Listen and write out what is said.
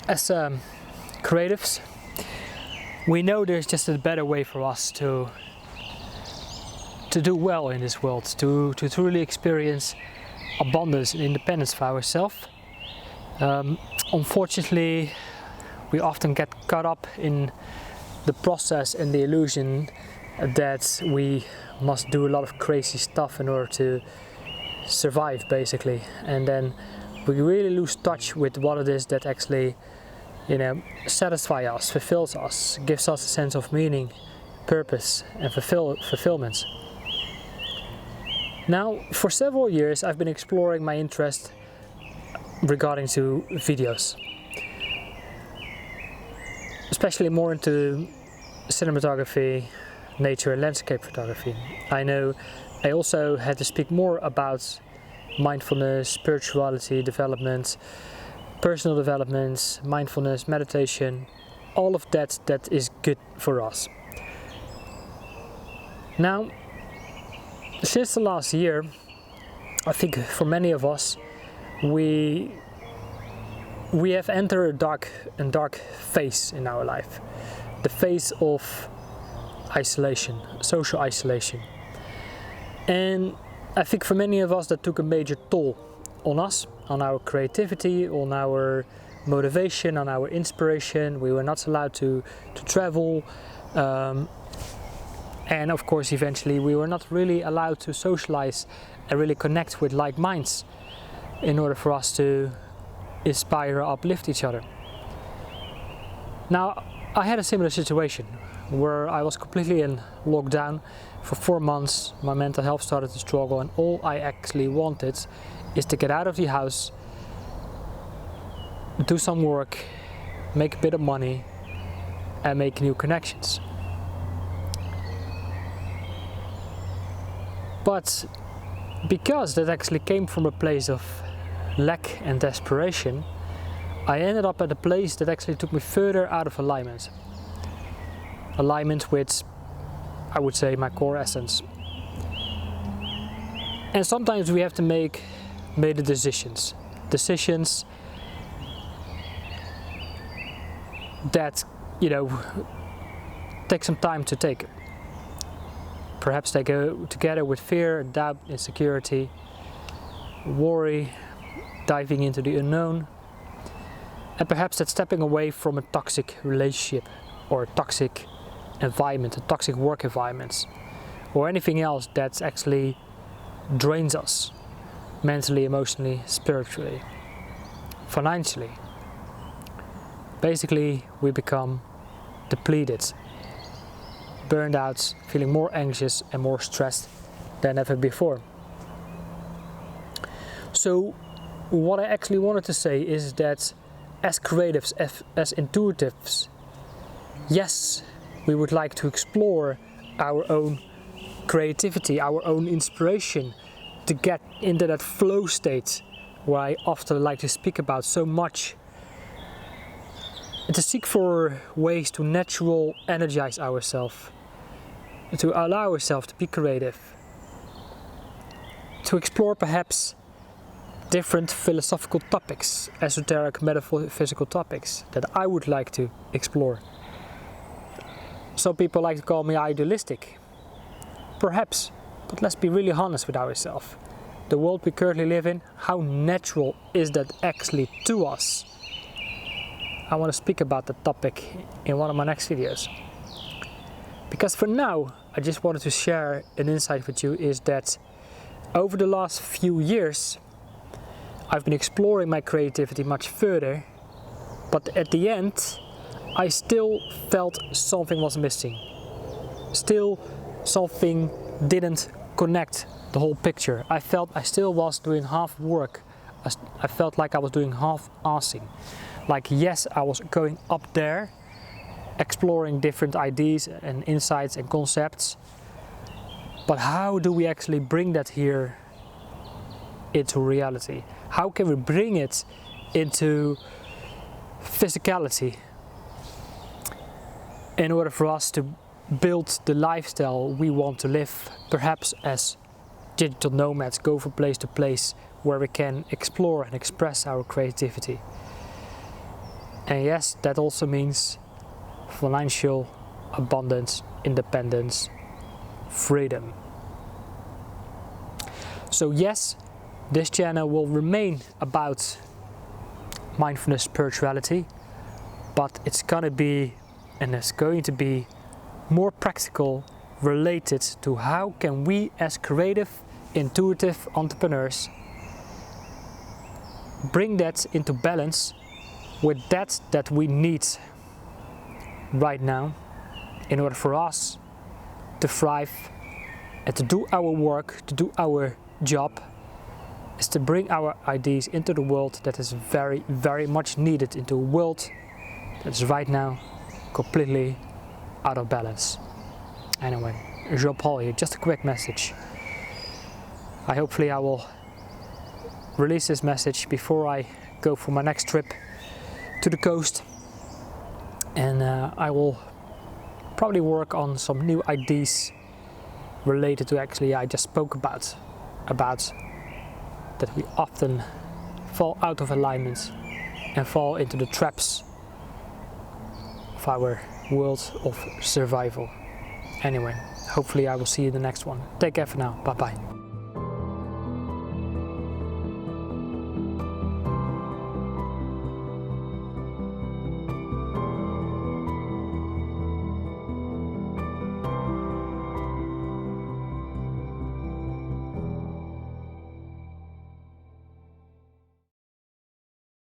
as creatives, we know there's just a better way for us to do well in this world, to truly experience abundance and independence for ourselves. Unfortunately, we often get caught up in the process and the illusion that we must do a lot of crazy stuff in order to survive, basically, and then we really lose touch with what it is that actually, satisfies us, fulfills us, gives us a sense of meaning, purpose, and fulfillment. Now, for several years, I've been exploring my interest regarding to videos, especially more into cinematography, nature and landscape photography. I know I also had to speak more about mindfulness, spirituality, development, personal development, mindfulness, meditation, all of that is good for us. Now, since the last year, I think for many of us, we have entered a dark phase in our life, the phase of isolation, social isolation. And I think for many of us that took a major toll on us, on our creativity, on our motivation, on our inspiration. We were not allowed to travel, and of course eventually we were not really allowed to socialize and really connect with like minds in order for us to inspire or uplift each other. Now, I had a similar situation where I was completely in lockdown for 4 months. My mental health started to struggle, and all I actually wanted is to get out of the house, do some work, make a bit of money, and make new connections. But because that actually came from a place of lack and desperation, I ended up at a place that actually took me further out of alignment. Alignment with, I would say, my core essence. And sometimes we have to make the decisions that, take some time to take. Perhaps they go together with fear, doubt, insecurity, worry, diving into the unknown, and perhaps that's stepping away from a toxic relationship or a toxic environment, a toxic work environment, or anything else that actually drains us mentally, emotionally, spiritually, financially. Basically, we become depleted, burned out, feeling more anxious and more stressed than ever before. So what I actually wanted to say is that as creatives, as intuitives, yes, we would like to explore our own creativity, our own inspiration, to get into that flow state where I often like to speak about so much, and to seek for ways to naturally energize ourselves, to allow ourselves to be creative, to explore perhaps different philosophical topics, esoteric, metaphysical topics that I would like to explore. Some people like to call me idealistic. Perhaps, but let's be really honest with ourselves. The world we currently live in, how natural is that actually to us? I want to speak about that topic in one of my next videos. Because for now, I just wanted to share an insight with you, is that over the last few years, I've been exploring my creativity much further, but at the end, I still felt something was missing. Still, something didn't connect the whole picture. I felt I still was doing half work. I felt like I was doing half-assing. Like, yes, I was going up there, exploring different ideas and insights and concepts, but how do we actually bring that here into reality? How can we bring it into physicality in order for us to build the lifestyle we want to live, perhaps as digital nomads, go from place to place where we can explore and express our creativity? And yes, that also means financial abundance, independence, freedom. So yes, this channel will remain about mindfulness, spirituality, but it's going to be more practical, related to how can we as creative, intuitive entrepreneurs bring that into balance with that we need right now in order for us to thrive and to do our work, to do our job, is to bring our ideas into the world that is very, very much needed, into a world that is right now completely out of balance. Anyway, Jean-Paul here, just a quick message. Hopefully I will release this message before I go for my next trip to the coast, and I will probably work on some new ideas related to actually I just spoke about that we often fall out of alignment and fall into the traps of our world of survival. Anyway, hopefully I will see you in the next one. Take care for now. Bye bye.